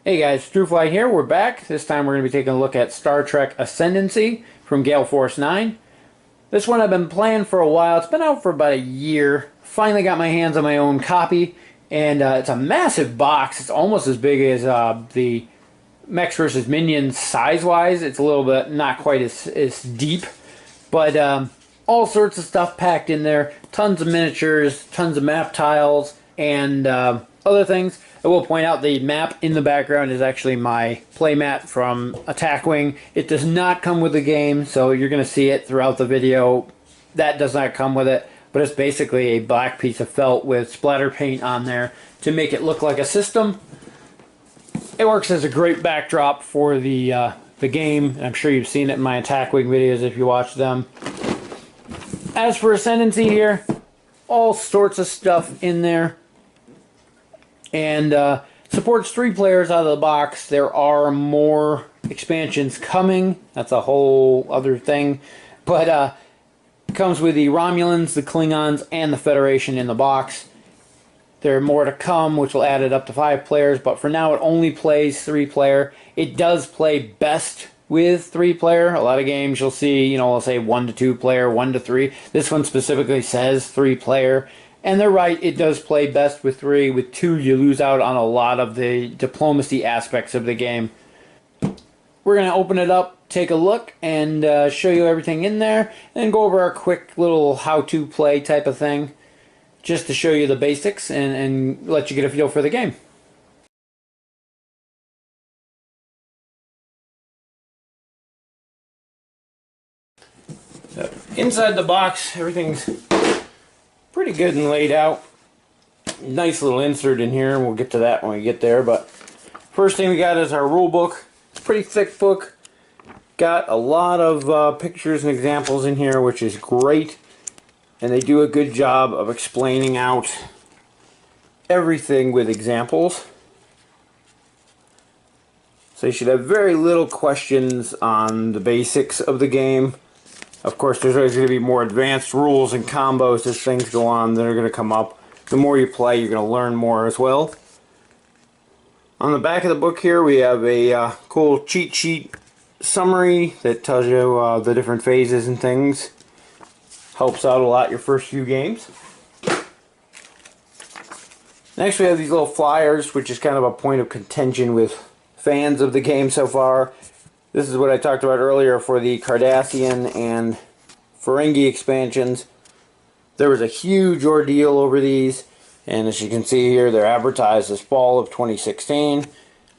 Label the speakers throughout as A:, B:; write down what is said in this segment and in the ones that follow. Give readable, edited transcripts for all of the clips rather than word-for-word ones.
A: Hey guys, Trueflight here. We're back. This time we're going to be taking a look at Star Trek Ascendancy from Gale Force 9. This one I've been playing for a while. It's been out for about a year. Finally got my hands on my own copy. And it's a massive box. It's almost as big as the Mechs vs. Minions size-wise. It's a little bit not quite as deep. But all sorts of stuff packed in there. Tons of miniatures, tons of map tiles, and other things. I will point out the map in the background is actually my playmat from Attack Wing. It does not come with the game, so you're going to see it throughout the video. That does not come with it, but it's basically a black piece of felt with splatter paint on there to make it look like a system. It works as a great backdrop for the game. I'm sure you've seen it in my Attack Wing videos if you watch them. As for Ascendancy here, all sorts of stuff in there. And supports 3 players out of the box. There are more expansions coming. That's a whole other thing. But it comes with the Romulans, the Klingons, and the Federation in the box. There are more to come, which will add it up to 5 players. But for now, it only plays 3 player. It does play best with 3 player. A lot of games you'll see, you know, I'll say 1 to 2 player, 1 to 3. This one specifically says 3 player. And they're right, it does play best with 3. With 2, you lose out on a lot of the diplomacy aspects of the game. We're going to open it up, take a look, and show you everything in there, and go over our quick little how-to play type of thing, just to show you the basics and let you get a feel for the game. So, inside the box, everything's pretty good and laid out. Nice little insert in here. We'll get to that when we get there. But first thing we got is our rule book. Pretty thick book. Got a lot of pictures and examples in here, which is great. And they do a good job of explaining out everything with examples. So you should have very little questions on the basics of the game. Of course, there's always going to be more advanced rules and combos as things go on that are going to come up. The more you play, you're going to learn more as well. On the back of the book here, we have a cool cheat sheet summary that tells you the different phases and things. Helps out a lot your first few games. Next, we have these little flyers, which is kind of a point of contention with fans of the game so far. This is what I talked about earlier for the Cardassian and Ferengi expansions. There was a huge ordeal over these, and as you can see here, they're advertised as fall of 2016.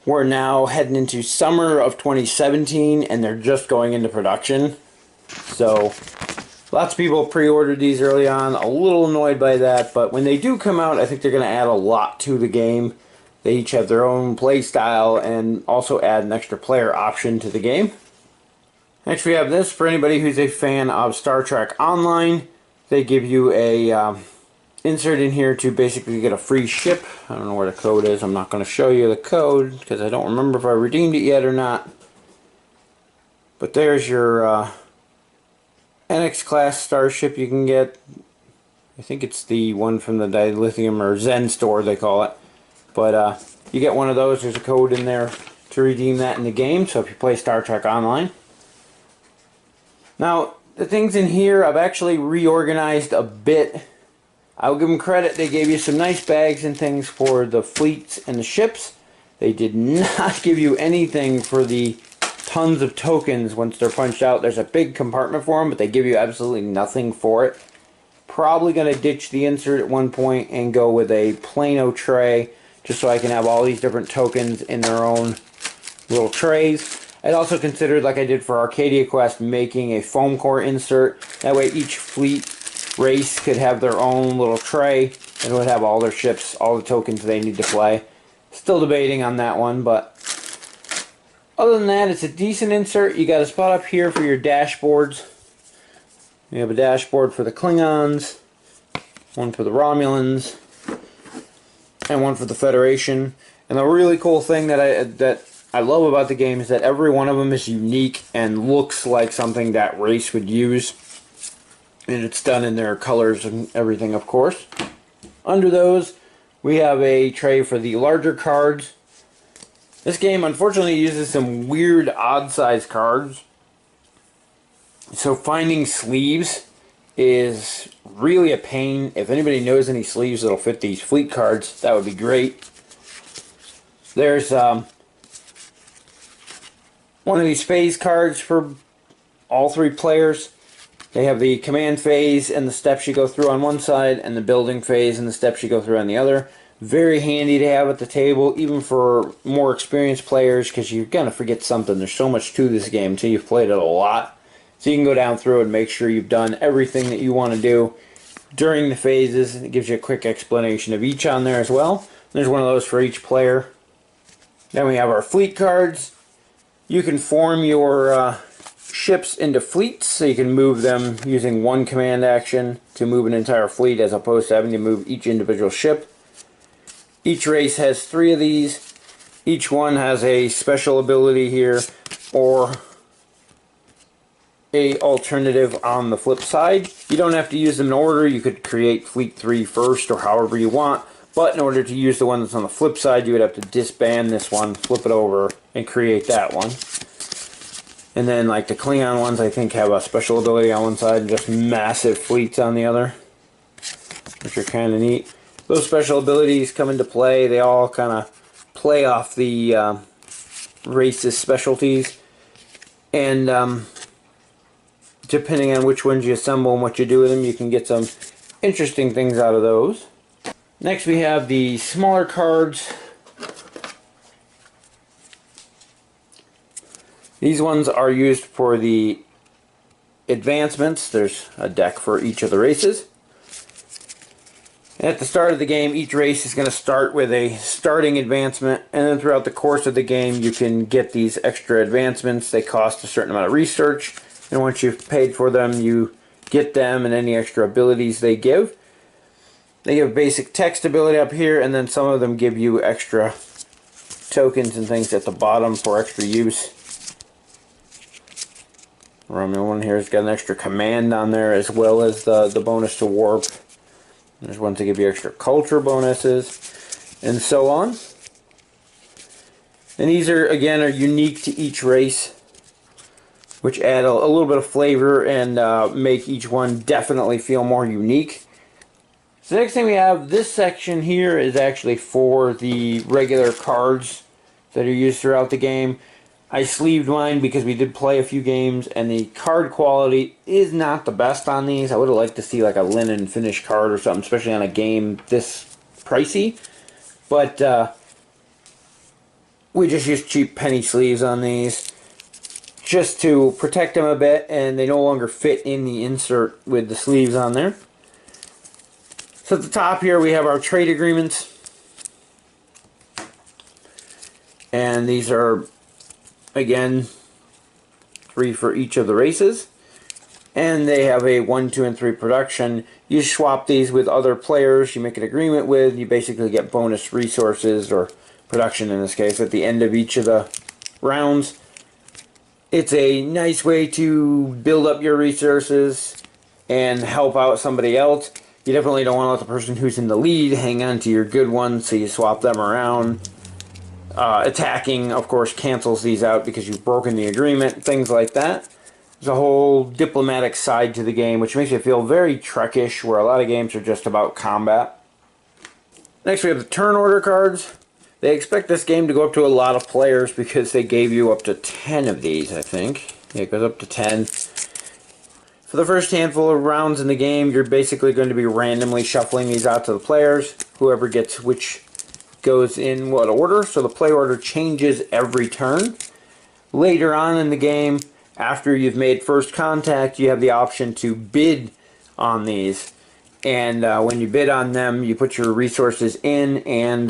A: We're now heading into summer of 2017, and they're just going into production. So, lots of people pre-ordered these early on, a little annoyed by that, but when they do come out, I think they're going to add a lot to the game. They each have their own play style and also add an extra player option to the game. Next we have this for anybody who's a fan of Star Trek Online. They give you a insert in here to basically get a free ship. I don't know where the code is. I'm not going to show you the code because I don't remember if I redeemed it yet or not. But there's your NX class starship you can get. I think it's the one from the Dilithium or Zen store they call it. But you get one of those. There's a code in there to redeem that in the game. So if you play Star Trek Online. Now, the things in here I've actually reorganized a bit. I'll give them credit. They gave you some nice bags and things for the fleets and the ships. They did not give you anything for the tons of tokens once they're punched out. There's a big compartment for them, but they give you absolutely nothing for it. Probably going to ditch the insert at one point and go with a Plano tray, just so I can have all these different tokens in their own little trays. I'd also considered, like I did for Arcadia Quest, making a foam core insert. That way each fleet race could have their own little tray and would have all their ships, all the tokens they need to play. Still debating on that one, but other than that, it's a decent insert. You got a spot up here for your dashboards. You have a dashboard for the Klingons, one for the Romulans, and one for the Federation. And the really cool thing that I love about the game is that every one of them is unique and looks like something that race would use. And it's done in their colors and everything, of course. Under those, we have a tray for the larger cards. This game unfortunately uses some weird odd size cards. So finding sleeves is really a pain. If anybody knows any sleeves that'll fit these fleet cards, that would be great. There's one of these phase cards for all three players. They have the command phase and the steps you go through on one side, and the building phase and the steps you go through on the other. Very handy to have at the table, even for more experienced players, because you're going to forget something. There's so much to this game until you've played it a lot. So you can go down through and make sure you've done everything that you want to do during the phases. And it gives you a quick explanation of each on there as well. There's one of those for each player. Then we have our fleet cards. You can form your ships into fleets, so you can move them using one command action to move an entire fleet, as opposed to having to move each individual ship. Each race has 3 of these. Each one has a special ability here, or a alternative on the flip side. You don't have to use them in order. You could create Fleet 3 first, or however you want. But in order to use the one that's on the flip side, you would have to disband this one, flip it over, and create that one. And then, like the Klingon ones, I think have a special ability on one side and just massive fleets on the other, which are kind of neat. Those special abilities come into play. They all kind of play off the race's specialties. And depending on which ones you assemble and what you do with them, you can get some interesting things out of those. Next we have the smaller cards. These ones are used for the advancements. There's a deck for each of the races. At the start of the game, each race is going to start with a starting advancement, and then throughout the course of the game you can get these extra advancements. They cost a certain amount of research, and once you've paid for them, you get them and any extra abilities they give. They give basic text ability up here, and then some of them give you extra tokens and things at the bottom for extra use. Romulan one here has got an extra command on there, as well as the bonus to warp. There's one to give you extra culture bonuses, and so on. And these are, again, are unique to each race, which add a little bit of flavor and make each one definitely feel more unique. So the next thing we have, this section here is actually for the regular cards that are used throughout the game. I sleeved mine because we did play a few games, and the card quality is not the best on these. I would have liked to see like a linen finish card or something, especially on a game this pricey. But we just used cheap penny sleeves on these just to protect them a bit, and they no longer fit in the insert with the sleeves on there. So at the top here we have our trade agreements, and these are, again, 3 for each of the races, and they have a 1, 2, and 3 production. You swap these with other players you make an agreement with. You basically get bonus resources, or production in this case, at the end of each of the rounds. It's a nice way to build up your resources and help out somebody else. You definitely don't want to let the person who's in the lead hang on to your good ones, so you swap them around. Attacking, of course, cancels these out because you've broken the agreement, things like that. There's a whole diplomatic side to the game, which makes it feel very Trek-ish, where a lot of games are just about combat. Next we have the turn order cards. They expect this game to go up to a lot of players because they gave you up to 10 of these, I think. Yeah, it goes up to 10. For the first handful of rounds in the game, you're basically going to be randomly shuffling these out to the players. Whoever gets which goes in what order, so the play order changes every turn. Later on in the game, after you've made first contact, you have the option to bid on these. And when you bid on them, you put your resources in, and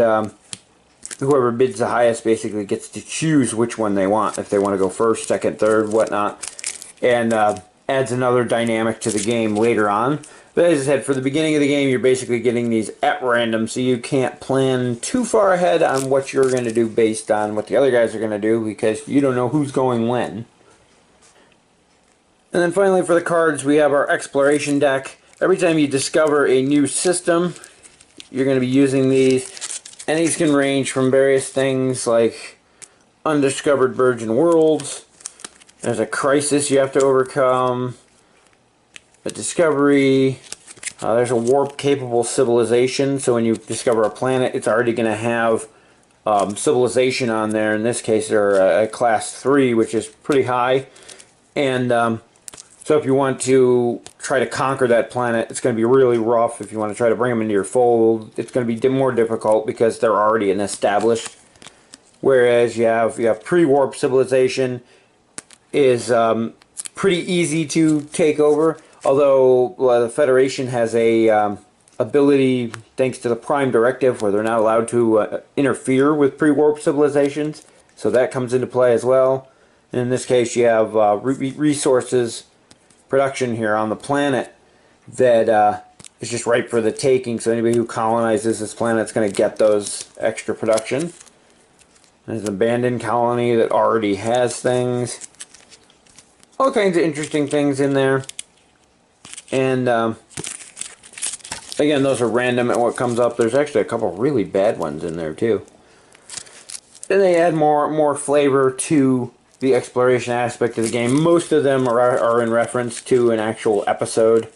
A: whoever bids the highest basically gets to choose which one they want, if they want to go first, second, third, whatnot. And adds another dynamic to the game later on. But as I said, for the beginning of the game, you're basically getting these at random, so you can't plan too far ahead on what you're going to do based on what the other guys are going to do, because you don't know who's going when. And then finally for the cards, we have our exploration deck. Every time you discover a new system, you're going to be using these. And these can range from various things like undiscovered virgin worlds. There's a crisis you have to overcome. A discovery. There's a warp-capable civilization, so when you discover a planet, it's already going to have civilization on there. In this case, they're a class 3, which is pretty high. And so if you want to try to conquer that planet, it's going to be really rough. If you want to try to bring them into your fold, it's going to be more difficult because they're already an established. Whereas you have pre-warp civilization is pretty easy to take over. Although the Federation has a ability, thanks to the Prime Directive, where they're not allowed to interfere with pre-warp civilizations. So that comes into play as well. And in this case, you have resources production here on the planet that is just ripe for the taking. So anybody who colonizes this planet is going to get those extra production. There's an abandoned colony that already has things. All kinds of interesting things in there. And again, those are random at what comes up. There's actually a couple really bad ones in there too. And they add more flavor to the exploration aspect of the game. Most of them are in reference to an actual episode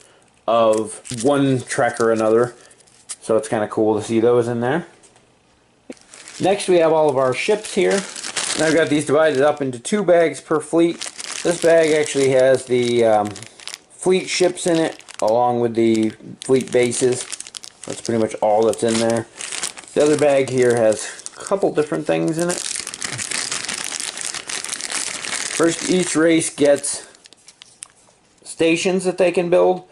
A: of one Trek or another. So it's kind of cool to see those in there. Next we have all of our ships here. And I've got these divided up into 2 bags per fleet. This bag actually has the fleet ships in it, along with the fleet bases. That's pretty much all that's in there. The other bag here has a couple different things in it. First, each race gets stations that they can build.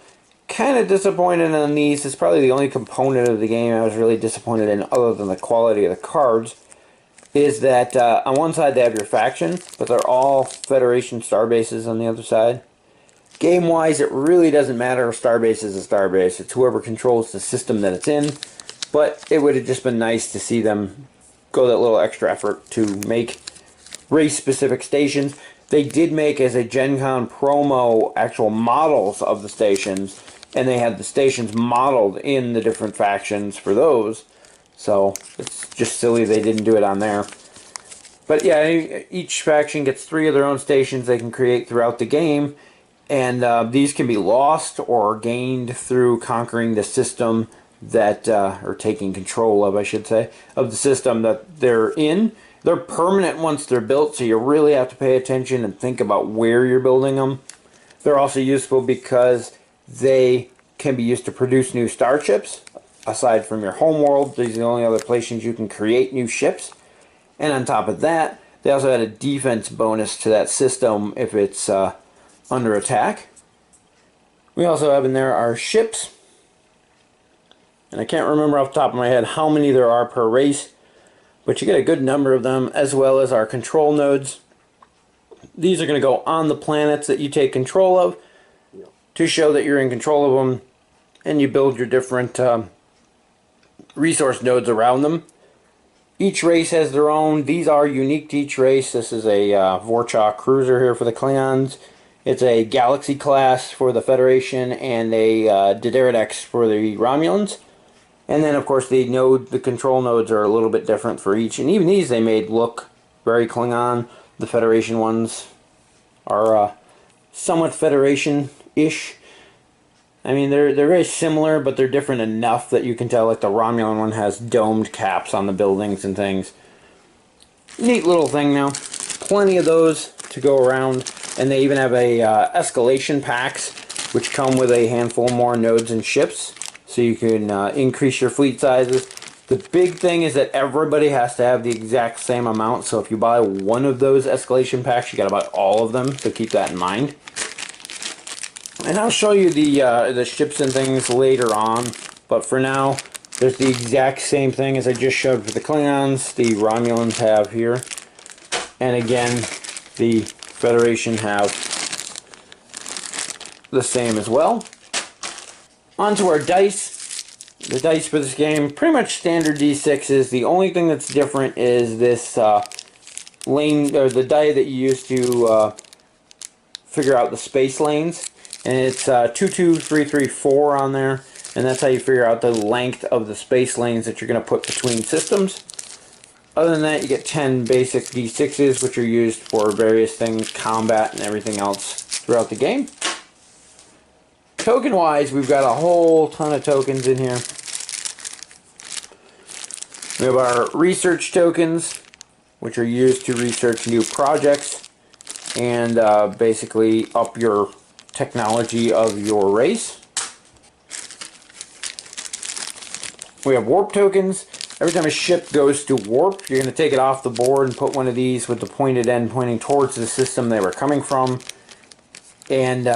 A: Kind of disappointed on these. It's probably the only component of the game I was really disappointed in, other than the quality of the cards, is that on one side they have your faction, but they're all Federation starbases on the other side. Game-wise, it really doesn't matter if starbase is a starbase. It's whoever controls the system that it's in. But it would have just been nice to see them go that little extra effort to make race-specific stations. They did make, as a Gen Con promo, actual models of the stations. And they had the stations modeled in the different factions for those. So it's just silly they didn't do it on there. But yeah, each faction gets 3 of their own stations they can create throughout the game. And these can be lost or gained through conquering the system that, or taking control of, I should say, of the system that they're in. They're permanent once they're built, so you really have to pay attention and think about where you're building them. They're also useful because they can be used to produce new starships. Aside from your homeworld, these are the only other places you can create new ships. And on top of that, they also had a defense bonus to that system if it's under attack. We also have in there our ships. And I can't remember off the top of my head how many there are per race, but you get a good number of them, as well as our control nodes. These are going to go on the planets that you take control of to show that you're in control of them, and you build your different resource nodes around them. Each race has their own. These are unique to each race. This is a Vorcha cruiser here for the Klingons. It's a Galaxy class for the Federation, and a Dideridex for the Romulans. And then, of course, the control nodes are a little bit different for each. And even these they made look very Klingon. The Federation ones are somewhat Federation-ish. I mean, they're very similar, but they're different enough that you can tell, like the Romulan one has domed caps on the buildings and things. Neat little thing now. Plenty of those to go around. And they even have a escalation packs, which come with a handful more nodes and ships. So you can increase your fleet sizes. The big thing is that everybody has to have the exact same amount. So if you buy one of those escalation packs, you got to buy all of them. So keep that in mind. And I'll show you the ships and things later on. But for now, there's the exact same thing as I just showed for the Klingons. The Romulans have here. And again, the Federation have the same as well. Onto our dice. The dice for this game, pretty much standard D6s. The only thing that's different is this lane, or the die that you use to figure out the space lanes. And it's 22334 on there. And that's how you figure out the length of the space lanes that you're going to put between systems. Other than that, you get 10 basic D6s, which are used for various things, combat and everything else throughout the game. Token-wise, we've got a whole ton of tokens in here. We have our research tokens, which are used to research new projects and basically up your technology of your race. We have warp tokens. Every time a ship goes to warp, you're going to take it off the board and put one of these with the pointed end pointing towards the system they were coming from. And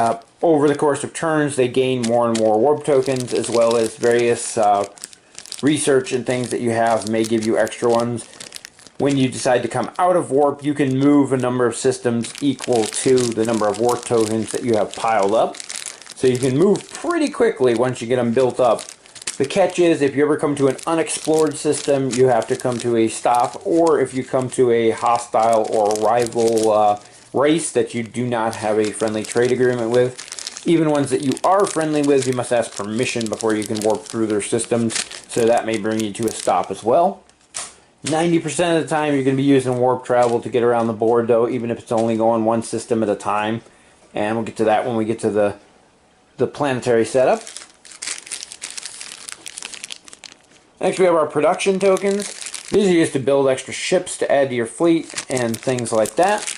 A: over the course of turns, they gain more and more warp tokens, as well as various research and things that you have may give you extra ones. When you decide to come out of warp, you can move a number of systems equal to the number of warp tokens that you have piled up. So you can move pretty quickly once you get them built up. The catch is, if you ever come to an unexplored system, you have to come to a stop, or if you come to a hostile or rival race that you do not have a friendly trade agreement with. Even ones that you are friendly with, you must ask permission before you can warp through their systems, so that may bring you to a stop as well. 90% of the time you're going to be using warp travel to get around the board, though, even if it's only going one system at a time. And we'll get to that when we get to the planetary setup. Next we have our production tokens. These are used to build extra ships to add to your fleet and things like that.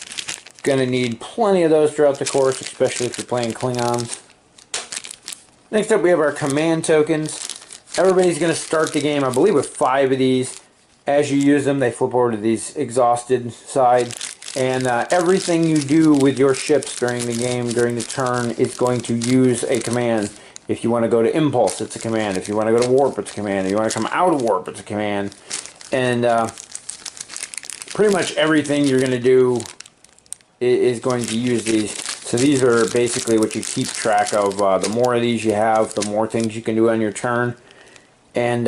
A: Going to need plenty of those throughout the course, especially if you're playing Klingons. Next up we have our command tokens. Everybody's going to start the game, I believe, with 5 of these. As you use them, they flip over to these exhausted side. And everything you do with your ships during the game, during the turn, is going to use a command. If you want to go to impulse, it's a command. If you want to go to warp, it's a command. If you want to come out of warp, it's a command. And pretty much everything you're going to do is going to use these. So these are basically what you keep track of. The more of these you have, the more things you can do on your turn. And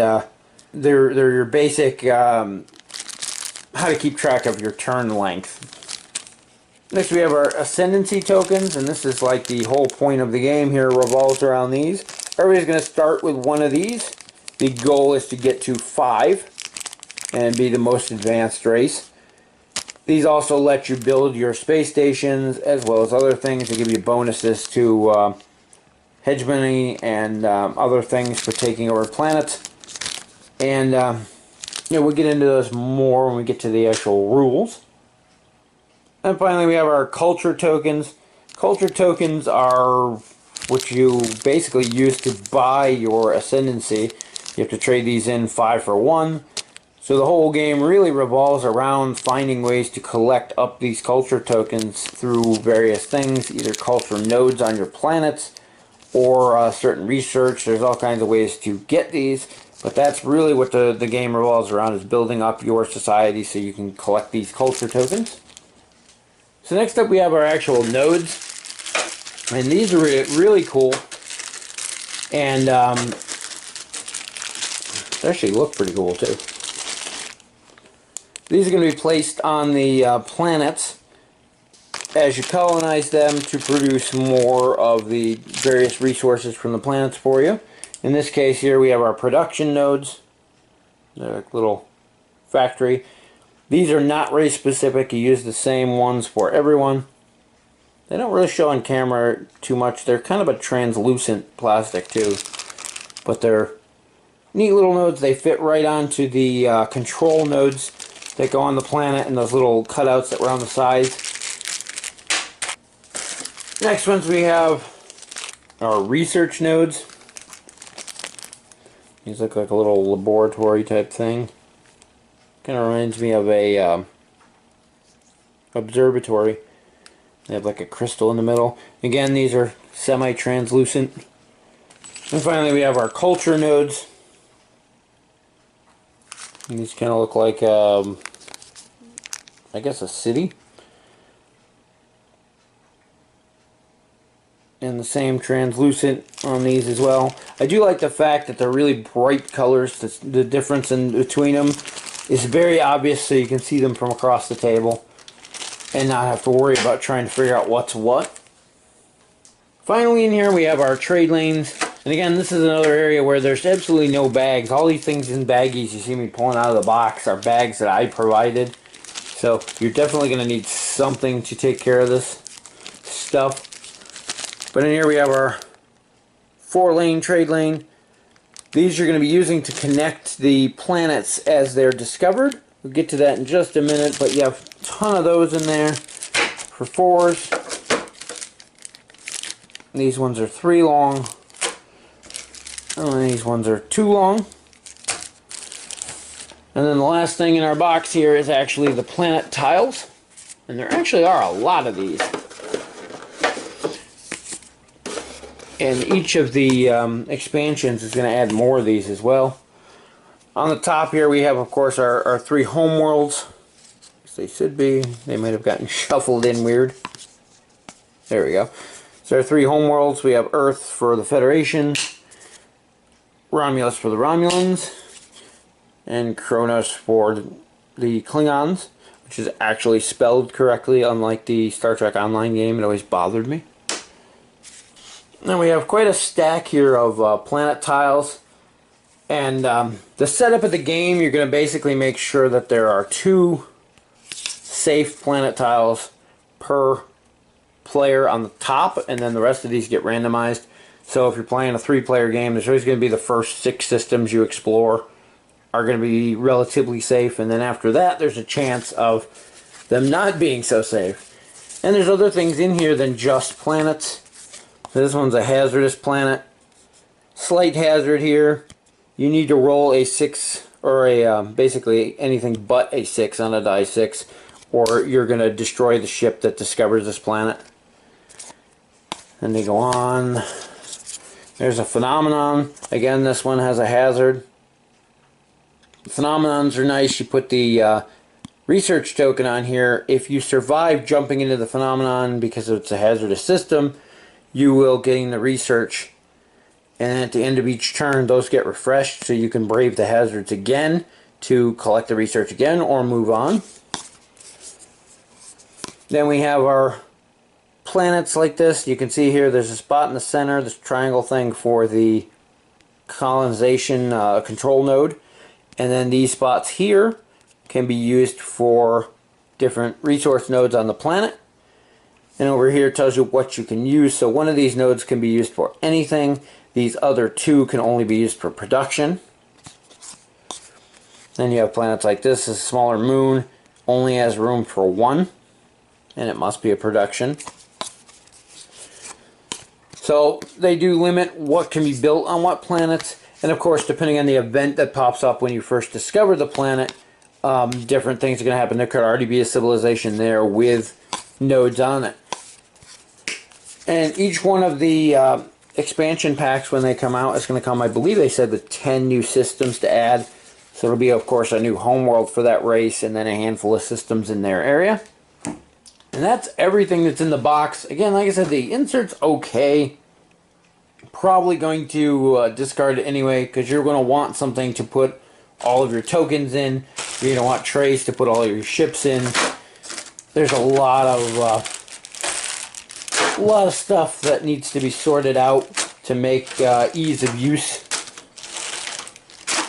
A: they're your basic how to keep track of your turn length. Next we have our Ascendancy Tokens, and this is like the whole point of the game here revolves around these. Everybody's going to start with one of these. The goal is to get to 5 and be the most advanced race. These also let you build your space stations as well as other things. They give you bonuses to hegemony and other things for taking over planets. And we'll get into those more when we get to the actual rules. And finally we have our culture tokens. Culture tokens are what you basically use to buy your ascendancy. You have to trade these in 5 for 1. So the whole game really revolves around finding ways to collect up these culture tokens through various things, either culture nodes on your planets or certain research. There's all kinds of ways to get these, but that's really what the game revolves around, is building up your society so you can collect these culture tokens. So next up we have our actual nodes, and these are really cool, and they actually look pretty cool too. These are going to be placed on the planets as you colonize them to produce more of the various resources from the planets for you. In this case here we have our production nodes. They're like a little factory. These are not race specific. You use the same ones for everyone. They don't really show on camera too much. They're kind of a translucent plastic too. But they're neat little nodes. They fit right onto the control nodes that go on the planet and those little cutouts that were on the sides. Next ones we have our research nodes. These look like a little laboratory type thing. Kind of reminds me of a observatory. They have like a crystal in the middle. Again, these are semi-translucent. And finally we have our culture nodes. And these kind of look like, I guess, a city. And the same translucent on these as well. I do like the fact that they're really bright colors. The difference in between them is very obvious, so you can see them from across the table and not have to worry about trying to figure out what's what. Finally in here we have our trade lanes, and And again, this is another area where there's absolutely no bags. All these things in baggies you see me pulling out of the box are bags that I provided. So you're definitely going to need something to take care of this stuff. But in here we have our 4-lane trade lane. These you're going to be using to connect the planets as they're discovered. We'll get to that in just a minute, but you have a ton of those in there for 4s. These ones are 3 long. And these ones are 2 long. And then the last thing in our box here is actually the planet tiles. And there actually are a lot of these. And each of the expansions is going to add more of these as well. On the top here we have, of course, our 3 homeworlds. As they should be. They might have gotten shuffled in weird. There we go. So our 3 homeworlds. We have Earth for the Federation, Romulus for the Romulans, and Kronos for the Klingons, which is actually spelled correctly, unlike the Star Trek Online game. It always bothered me. Now we have quite a stack here of planet tiles. And the setup of the game, you're going to basically make sure that there are 2 safe planet tiles per player on the top, and then the rest of these get randomized. So if you're playing a 3-player game, there's always going to be the first 6 systems you explore are going to be relatively safe, and then after that there's a chance of them not being so safe. And there's other things in here than just planets. So this one's a hazardous planet. Slight hazard here. You need to roll a 6, or a basically anything but a 6 on a die 6, or you're going to destroy the ship that discovers this planet. And they go on. There's a phenomenon. Again, this one has a hazard. Phenomenons are nice. You put the research token on here. If you survive jumping into the phenomenon because it's a hazardous system, you will gain the research. And at the end of each turn, those get refreshed, so you can brave the hazards again to collect the research again or move on. Then we have our planets like this. You can see here there's a spot in the center, this triangle thing for the colonization control node. And then these spots here can be used for different resource nodes on the planet. And over here it tells you what you can use. So one of these nodes can be used for anything. These other 2 can only be used for production. Then you have planets like this. This smaller moon only has room for 1. And it must be a production. So they do limit what can be built on what planets. And of course, depending on the event that pops up when you first discover the planet, different things are going to happen. There could already be a civilization there with nodes on it. And each one of the expansion packs, when they come out, is going to come, I believe they said, with 10 new systems to add. So it'll be, of course, a new homeworld for that race, and then a handful of systems in their area. And that's everything that's in the box. Again, like I said, the insert's okay. Probably going to discard it anyway, because you're going to want something to put all of your tokens in. You're going to want trays to put all of your ships in. There's a lot of stuff that needs to be sorted out to make ease of use.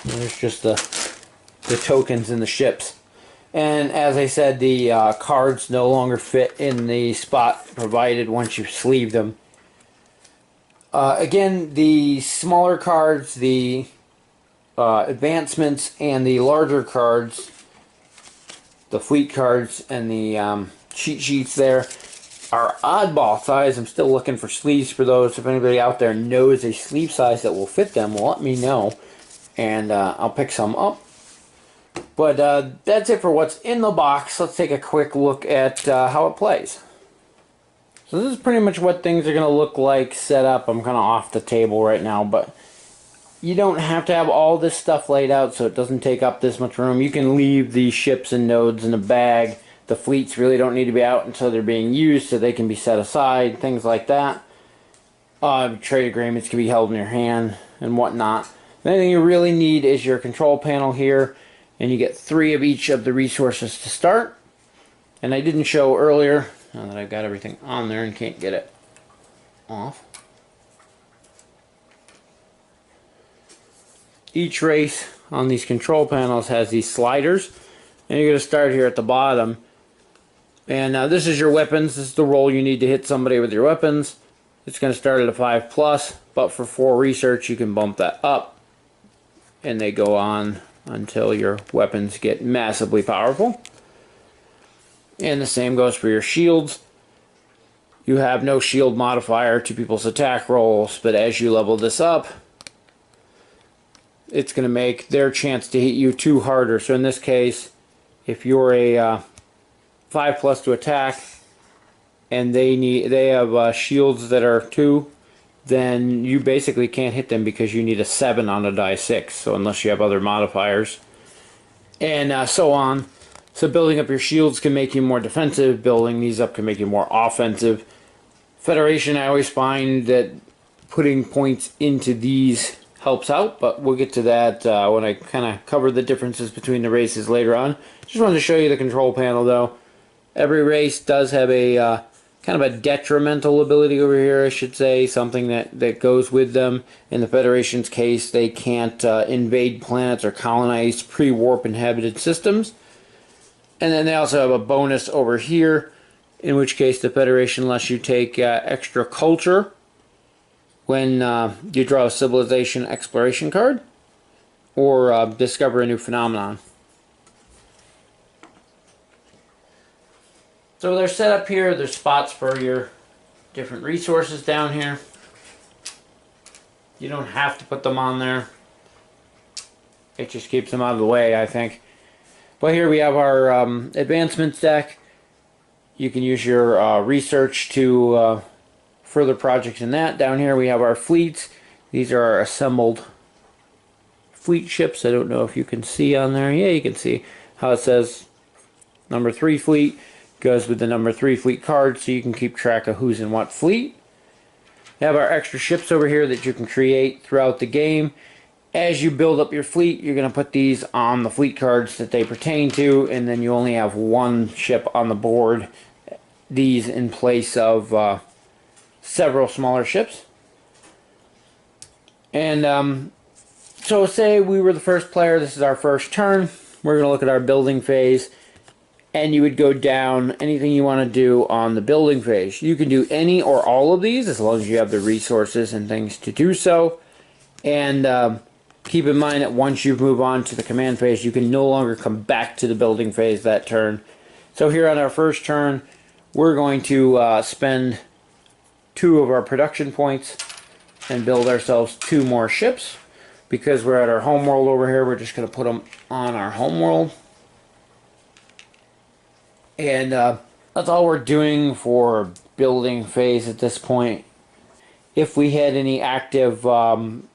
A: And there's just the tokens in the ships. And as I said, the cards no longer fit in the spot provided once you sleeve them. Again, the smaller cards, the advancements, and the larger cards, the fleet cards, and the cheat sheets there are oddball size. I'm still looking for sleeves for those. If anybody out there knows a sleeve size that will fit them, well, let me know, and I'll pick some up. But that's it for what's in the box. Let's take a quick look at how it plays. So this is pretty much what things are going to look like set up. I'm kind of off the table right now, but you don't have to have all this stuff laid out so it doesn't take up this much room. You can leave the ships and nodes in a bag. The fleets really don't need to be out until they're being used, so they can be set aside, things like that. Trade agreements can be held in your hand and whatnot. The only thing you really need is your control panel here, and you get 3 of each of the resources to start. And I didn't show earlier, now that I've got everything on there and can't get it off. each race on these control panels has these sliders, and you're going to start here at the bottom. And this is your weapons. This is the roll you need to hit somebody with your weapons. It's going to start at a 5+, but for 4 research you can bump that up, and they go on until your weapons get massively powerful. And the same goes for your shields. You have no shield modifier to people's attack rolls, but as you level this up, it's going to make their chance to hit you 2 harder. So in this case, if you're a 5+ to attack, and they have shields that are 2, then you basically can't hit them because you need a 7 on a die 6. So unless you have other modifiers, and so on. So building up your shields can make you more defensive. Building these up can make you more offensive. Federation, I always find that putting points into these helps out, but we'll get to that when I kind of cover the differences between the races later on. Just wanted to show you the control panel though. Every race does have a kind of a detrimental ability over here, I should say, something that goes with them. In the Federation's case, they can't invade planets or colonize pre-warp inhabited systems. And then they also have a bonus over here, in which case the Federation lets you take extra culture when you draw a civilization exploration card or discover a new phenomenon. So they're set up here. There's spots for your different resources down here. You don't have to put them on there. It just keeps them out of the way, I think. But here we have our advancements deck. You can use your research to further projects in that. Down here we have our fleets. These are our assembled fleet ships. I don't know if you can see on there. Yeah, you can see how it says number 3 fleet. Goes with the number 3 fleet card, so you can keep track of who's in what fleet. We have our extra ships over here that you can create throughout the game. As you build up your fleet, you're going to put these on the fleet cards that they pertain to, and then you only have 1 ship on the board. These in place of several smaller ships. And so say we were the first player, this is our first turn. We're going to look at our building phase. And you would go down anything you want to do on the building phase. You can do any or all of these as long as you have the resources and things to do so. And keep in mind that once you move on to the command phase, you can no longer come back to the building phase that turn. So here on our first turn, we're going to spend 2 of our production points and build ourselves 2 more ships. Because we're at our homeworld over here, we're just going to put them on our homeworld. And that's all we're doing for building phase at this point. If we had any active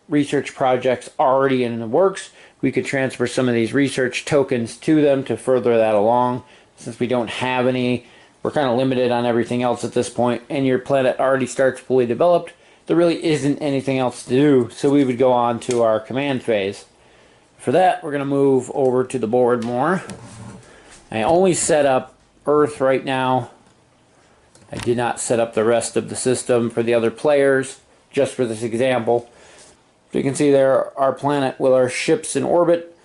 A: research projects already in the works, we could transfer some of these research tokens to them to further that along. Since we don't have any, we're kind of limited on everything else at this point, and your planet already starts fully developed. There really isn't anything else to do, so we would go on to our command phase. For that, we're going to move over to the board more. I only set up Earth right now. I did not set up the rest of the system for the other players, just for this example. So you can see there our planet with our ships in orbit.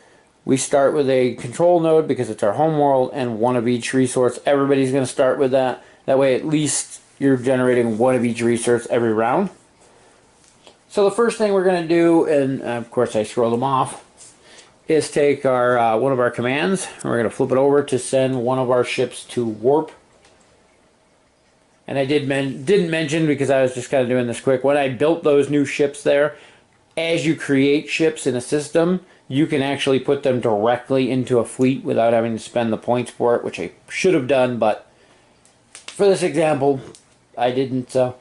A: We start with a control node because it's our homeworld, and 1 of each resource. Everybody's going to start with that. That way at least you're generating 1 of each resource every round. So the first thing we're going to do, and of course I scroll them off, is take our one of our commands, and we're going to flip it over to send 1 of our ships to warp. And I didn't mention, because I was just kind of doing this quick, when I built those new ships there, as you create ships in a system, you can actually put them directly into a fleet without having to spend the points for it, which I should have done, but for this example, I didn't. So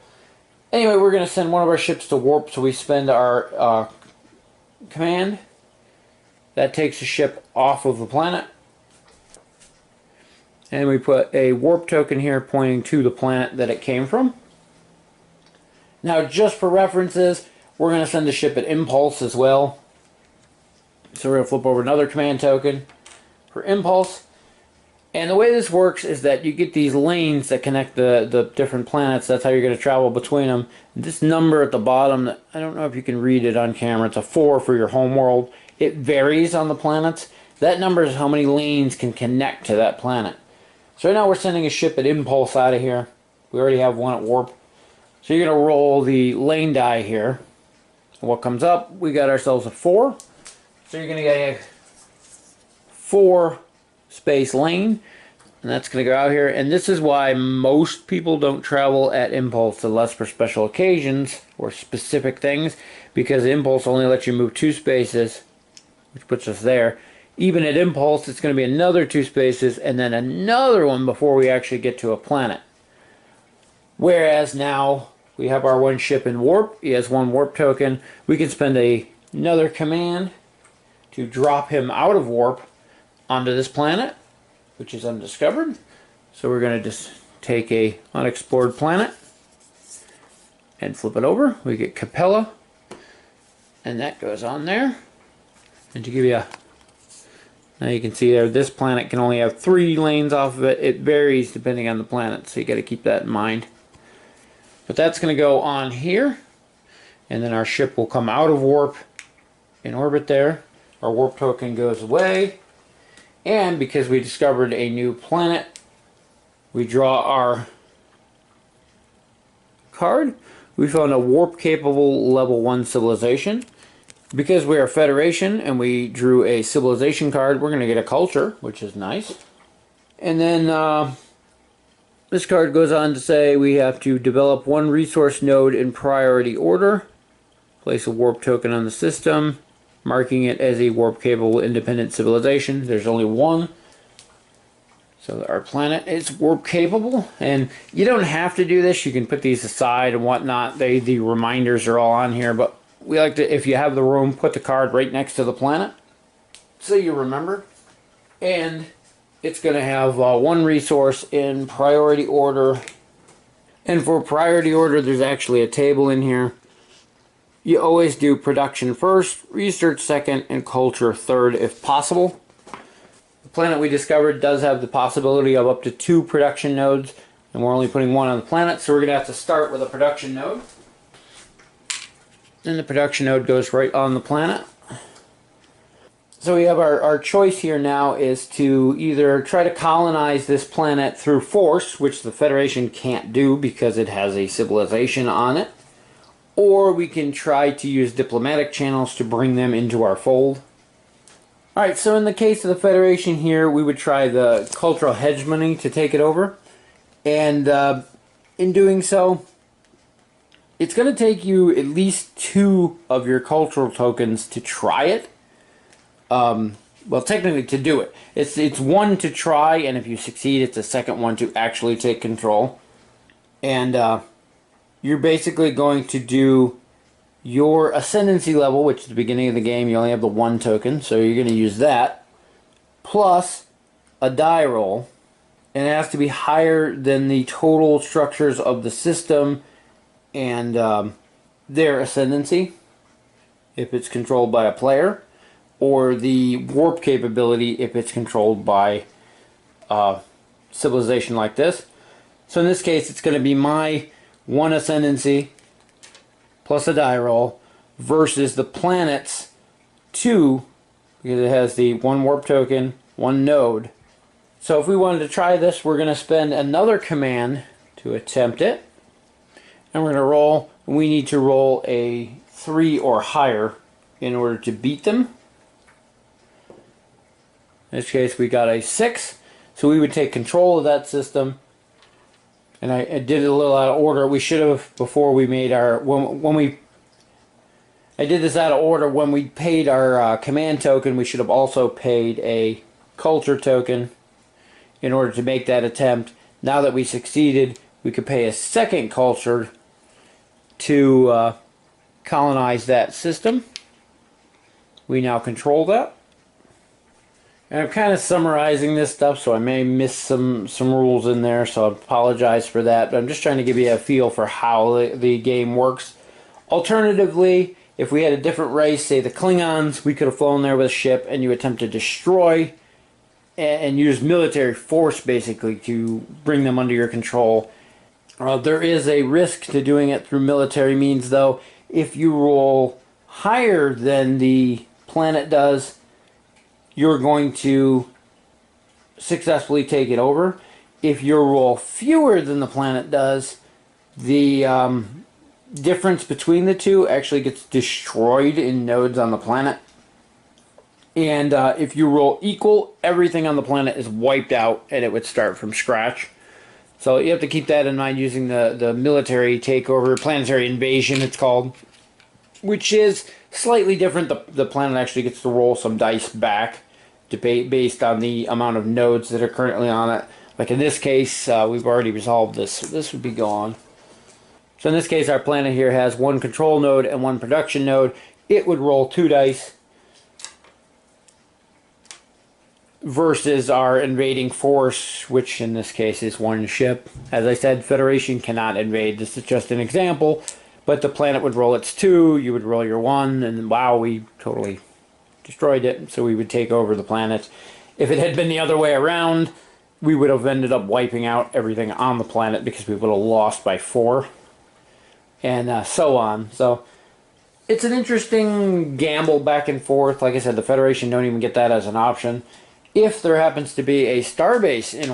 A: anyway, we're going to send 1 of our ships to warp, so we spend our command. That takes a ship off of the planet. And we put a warp token here pointing to the planet that it came from. Now, just for references, we're going to send the ship at impulse as well. So we're going to flip over another command token for impulse. And the way this works is that you get these lanes that connect the different planets. That's how you're going to travel between them. This number at the bottom, I don't know if you can read it on camera. It's a 4 for your home world. It varies on the planets. That number is how many lanes can connect to that planet. So right now we're sending a ship at impulse out of here. We already have one at warp. So you're going to roll the lane die here. What comes up, we got ourselves a 4. So you're going to get a 4 space lane, and that's going to go out here. And this is why most people don't travel at impulse unless for special occasions or specific things, because impulse only lets you move 2 spaces, which puts us there. Even at impulse, it's going to be another 2 spaces and then another one before we actually get to a planet. Whereas now we have our one ship in warp. He has 1 warp token. We can spend another command to drop him out of warp onto this planet, which is undiscovered. So we're going to just take a unexplored planet and flip it over. We get Capella, and that goes on there. And to give you a, now you can see there, this planet can only have 3 lanes off of it. It varies depending on the planet, so you got to keep that in mind. But that's going to go on here, and then our ship will come out of warp in orbit there. Our warp token goes away, and because we discovered a new planet, we draw our card. We found a warp capable level 1 civilization. Because we are Federation and we drew a civilization card, we're going to get a culture, which is nice. And then this card goes on to say we have to develop 1 resource node in priority order, place a warp token on the system, marking it as a warp capable independent civilization. There's only 1. So our planet is warp capable, and you don't have to do this. You can put these aside and whatnot. The reminders are all on here, but we like to, if you have the room, put the card right next to the planet so you remember. And it's going to have 1 resource in priority order. And for priority order, there's actually a table in here. You always do production first, research second, and culture third if possible. The planet we discovered does have the possibility of up to 2 production nodes, and we're only putting 1 on the planet, so we're going to have to start with a production node. And the production node goes right on the planet. So we have our choice here now is to either try to colonize this planet through force, which the Federation can't do because it has a civilization on it, or we can try to use diplomatic channels to bring them into our fold. Alright, so in the case of the Federation here, we would try the cultural hegemony to take it over. And in doing so, it's going to take you at least 2 of your cultural tokens to try it. Well, technically to do it. It's 1 to try, and if you succeed, it's a second one to actually take control. And you're basically going to do your ascendancy level, which is the beginning of the game. You only have the 1 token, so you're going to use that, plus a die roll. And it has to be higher than the total structures of the system and their ascendancy, if it's controlled by a player, or the warp capability if it's controlled by a civilization like this. So in this case, it's going to be my 1 ascendancy plus a die roll versus the planet's 2, because it has the 1 warp token, 1 node. So if we wanted to try this, we're going to spend another command to attempt it. And we're going to roll. We need to roll a 3 or higher in order to beat them. In this case, we got a 6. So we would take control of that system. And I did it a little out of order. We should have, before we made our... I did this out of order. When we paid our command token, we should have also paid a culture token in order to make that attempt. Now that we succeeded, we could pay a second culture to colonize that system. We now control that. And I'm kind of summarizing this stuff, so I may miss some rules in there, so I apologize for that. But I'm just trying to give you a feel for how the game works. Alternatively, if we had a different race, say the Klingons, we could have flown there with a ship and you attempt to destroy and use military force basically to bring them under your control. There is a risk to doing it through military means, though. If you roll higher than the planet does, you're going to successfully take it over. If you roll fewer than the planet does, the difference between the two actually gets destroyed in nodes on the planet. And if you roll equal, everything on the planet is wiped out and it would start from scratch. So you have to keep that in mind using the military takeover, planetary invasion it's called, which is slightly different. The planet actually gets to roll some dice back based on the amount of nodes that are currently on it. Like in this case, we've already resolved this, so this would be gone. So in this case, our planet here has one control node and one production node. It would roll 2 dice versus our invading force, which in this case is 1 ship. As I said, Federation cannot invade. This is just an example, but the planet would roll its 2, you would roll your 1, and wow, we totally destroyed it, so we would take over the planet. If it had been the other way around, we would have ended up wiping out everything on the planet because we would have lost by 4, and so on. So it's an interesting gamble back and forth. Like I said, the Federation don't even get that as an option. If there happens to be a starbase in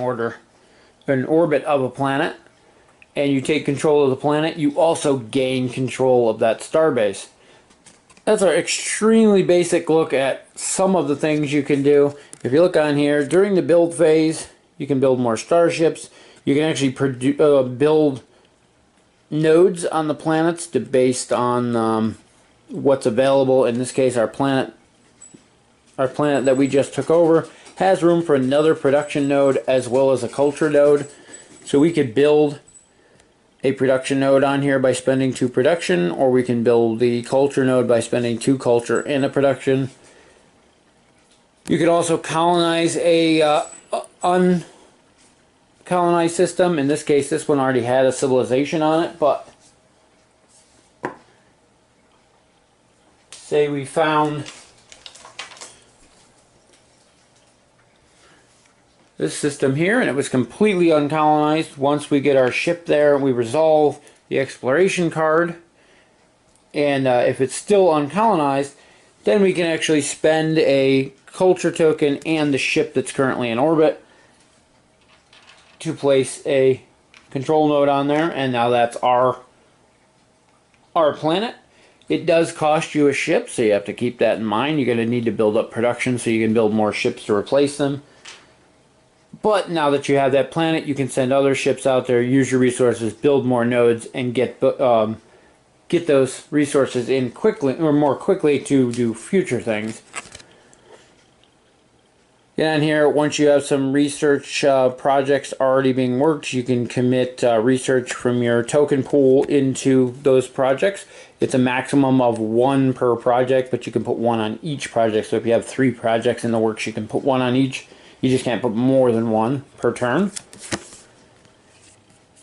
A: orbit of a planet, and you take control of the planet, you also gain control of that starbase. That's our extremely basic look at some of the things you can do. If you look on here, during the build phase, you can build more starships. You can actually build nodes on the planets based on what's available. In this case, our planet that we just took over has room for another production node as well as a culture node. So we could build a production node on here by spending 2 production, or we can build the culture node by spending 2 culture and a production. You could also colonize a uncolonized system. In this case, this one already had a civilization on it, but say we found this system here and it was completely uncolonized. Once we get our ship there, we resolve the exploration card, and if it's still uncolonized, then we can actually spend a culture token and the ship that's currently in orbit to place a control node on there, and now that's our planet. It does cost you a ship, so you have to keep that in mind. You're going to need to build up production so you can build more ships to replace them. But now that you have that planet, you can send other ships out there, use your resources, build more nodes, and get those resources in quickly, or more quickly, to do future things. Down here, once you have some research projects already being worked, you can commit research from your token pool into those projects. It's a maximum of 1 per project, but you can put 1 on each project. So if you have 3 projects in the works, you can put 1 on each. You just can't put more than 1 per turn.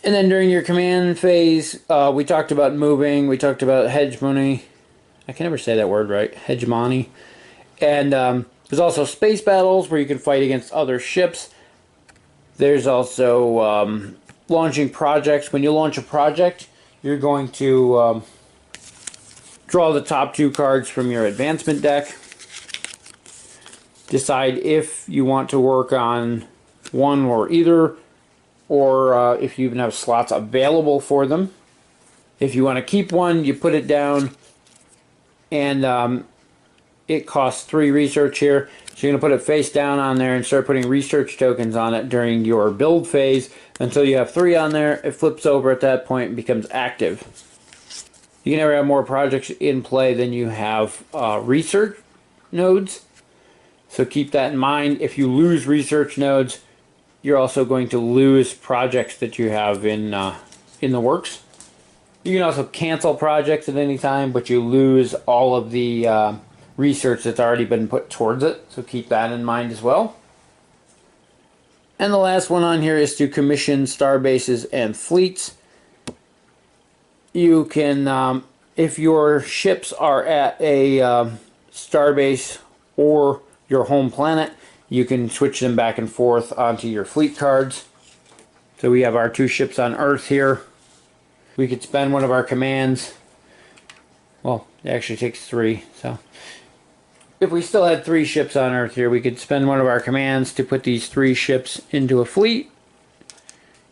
A: And then during your command phase, we talked about moving, we talked about hegemony. I can never say that word right, hegemony. And there's also space battles where you can fight against other ships. There's also launching projects. When you launch a project, you're going to draw the top 2 cards from your advancement deck. Decide if you want to work on one or either, or if you even have slots available for them. If you want to keep one, you put it down, and it costs 3 research here. So you're going to put it face down on there and start putting research tokens on it during your build phase until you have 3 on there. It flips over at that point and becomes active. You can never have more projects in play than you have research nodes. So keep that in mind. If you lose research nodes, you're also going to lose projects that you have in the works. You can also cancel projects at any time, but you lose all of the research that's already been put towards it. So keep that in mind as well. And the last one on here is to commission starbases and fleets. You can, if your ships are at a starbase or your home planet, you can switch them back and forth onto your fleet cards. So we have our 2 ships on Earth here. We could spend one of our commands. Well, it actually takes 3, so if we still had 3 ships on Earth here, we could spend one of our commands to put these 3 ships into a fleet.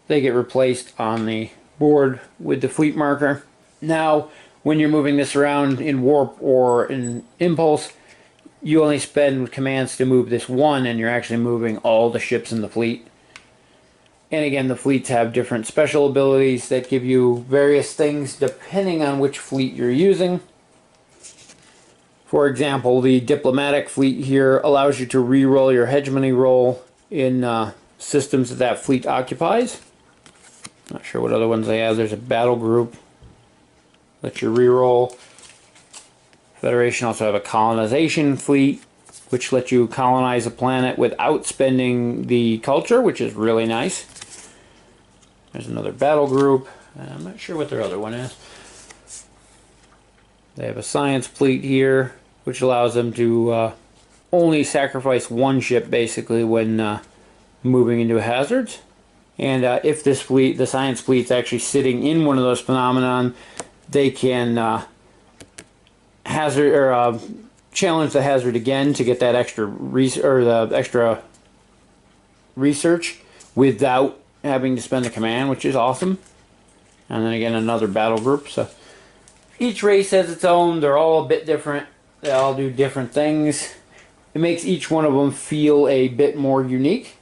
A: They get replaced on the board with the fleet marker. Now, when you're moving this around in warp or in impulse, you only spend commands to move this one, and you're actually moving all the ships in the fleet. And again, the fleets have different special abilities that give you various things depending on which fleet you're using. For example, the diplomatic fleet here allows you to re-roll your hegemony roll in systems that fleet occupies. Not sure what other ones they have. There's a battle group. Let you re-roll. Federation also have a colonization fleet, which lets you colonize a planet without spending the culture, which is really nice. There's another battle group. I'm not sure what their other one is. They have a science fleet here, which allows them to only sacrifice 1 ship basically when moving into hazards. And if this fleet, the science fleet, is actually sitting in one of those phenomenon, they can hazard or challenge the hazard again to get that extra research without having to spend a command, which is awesome. And then again, another battle group. So each race has its own. They're all a bit different. They all do different things. It makes each one of them feel a bit more unique.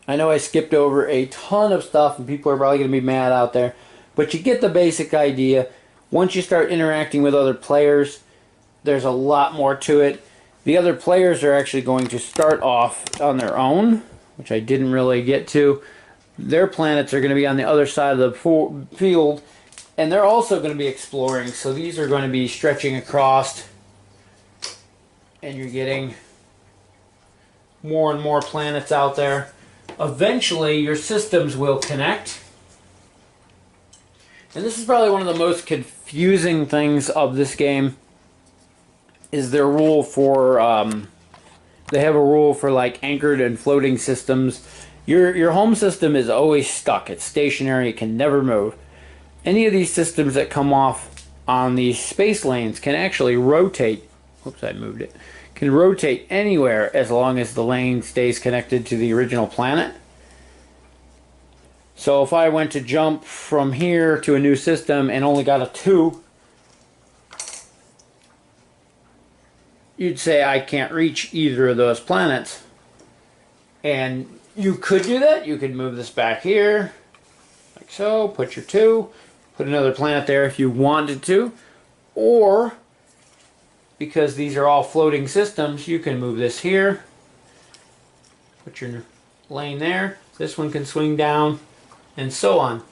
A: I know I skipped over a ton of stuff and people are probably going to be mad out there, but you get the basic idea. Once you start interacting with other players, there's a lot more to it. The other players are actually going to start off on their own, which I didn't really get to. Their planets are going to be on the other side of the field, and they're also going to be exploring. So these are going to be stretching across, and you're getting more and more planets out there. Eventually, your systems will connect. And this is probably one of the most confusing things of this game, is their rule for, they have a rule for like anchored and floating systems. Your home system is always stuck. It's stationary. It can never move. Any of these systems that come off on these space lanes can actually rotate. Oops, I moved it. Can rotate anywhere as long as the lane stays connected to the original planet. So if I went to jump from here to a new system and only got a 2, you'd say I can't reach either of those planets. And you could do that. You could move this back here, like so, put your 2, put another planet there if you wanted to. Or, because these are all floating systems, you can move this here, put your lane there, this one can swing down, and so on.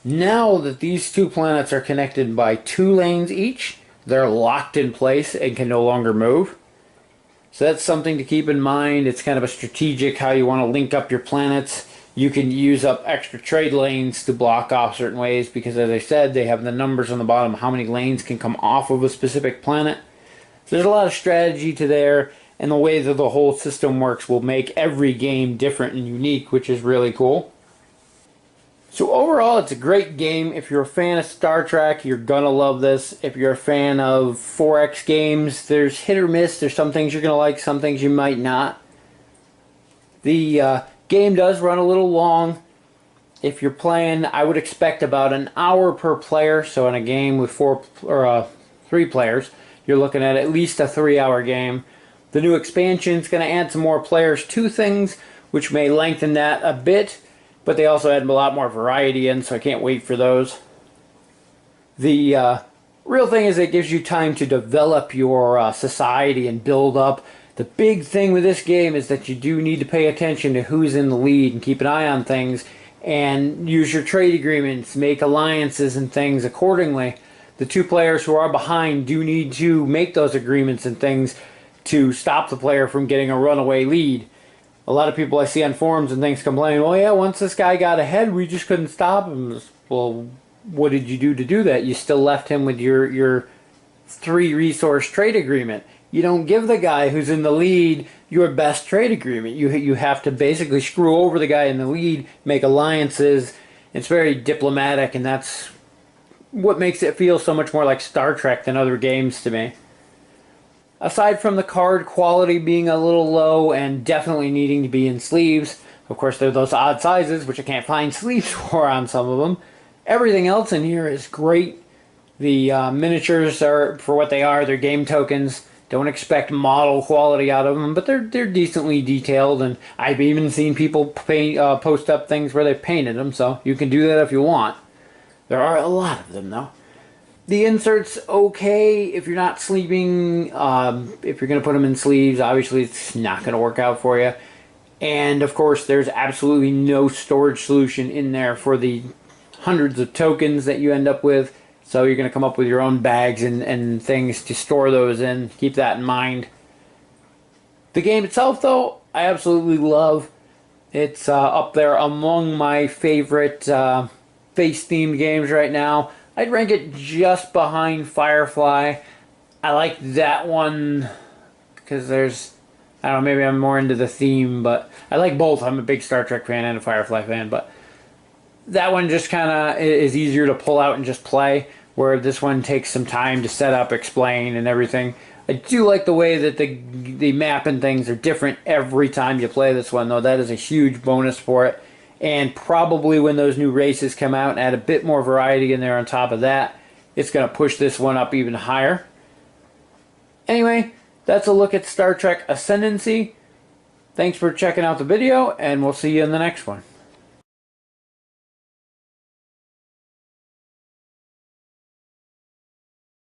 A: Now that these 2 planets are connected by 2 lanes each, they're locked in place and can no longer move. So that's something to keep in mind. It's kind of a strategic how you want to link up your planets. You can use up extra trade lanes to block off certain ways because, as I said, they have the numbers on the bottom how many lanes can come off of a specific planet. There's a lot of strategy to there, and the way that the whole system works will make every game different and unique, which is really cool. So overall, it's a great game. If you're a fan of Star Trek, you're gonna love this. If you're a fan of 4X games, there's hit or miss. There's some things you're gonna like, some things you might not. The game does run a little long. If you're playing, I would expect about an hour per player. So in a game with 3 players, you're looking at least a 3-hour game. The new expansion is going to add some more players to things, which may lengthen that a bit, but they also add a lot more variety in, so I can't wait for those. The real thing is it gives you time to develop your society and build up. The big thing with this game is that you do need to pay attention to who's in the lead and keep an eye on things and use your trade agreements, make alliances and things accordingly. The 2 players who are behind do need to make those agreements and things to stop the player from getting a runaway lead. A lot of people I see on forums and things complain, well, yeah, once this guy got ahead, we just couldn't stop him. Well, what did you do to do that? You still left him with your 3 resource trade agreement. you don't give the guy who's in the lead your best trade agreement. You have to basically screw over the guy in the lead, make alliances. It's very diplomatic, and that's what makes it feel so much more like Star Trek than other games to me. Aside from the card quality being a little low and definitely needing to be in sleeves, of course there are those odd sizes which I can't find sleeves for on some of them. Everything else in here is great. The miniatures are, for what they are, they're game tokens. Don't expect model quality out of them, but they're decently detailed, and I've even seen people post up things where they've painted them, so you can do that if you want. There are a lot of them, though. The insert's okay if you're not sleeving. If you're going to put them in sleeves, obviously it's not going to work out for you. And, of course, there's absolutely no storage solution in there for the hundreds of tokens that you end up with. So you're going to come up with your own bags and things to store those in. Keep that in mind. The game itself, though, I absolutely love. It's up there among my favorite face-themed games right now. I'd rank it just behind Firefly. I like that one because there's, I don't know, maybe I'm more into the theme, but I like both. I'm a big Star Trek fan and a Firefly fan, but that one just kind of is easier to pull out and just play, where this one takes some time to set up, explain, and everything. I do like the way that the map and things are different every time you play this one, though. That is a huge bonus for it. And probably when those new races come out and add a bit more variety in there on top of that, it's going to push this one up even higher. Anyway, that's a look at Star Trek Ascendancy. Thanks for checking out the video, and we'll see you in the next one.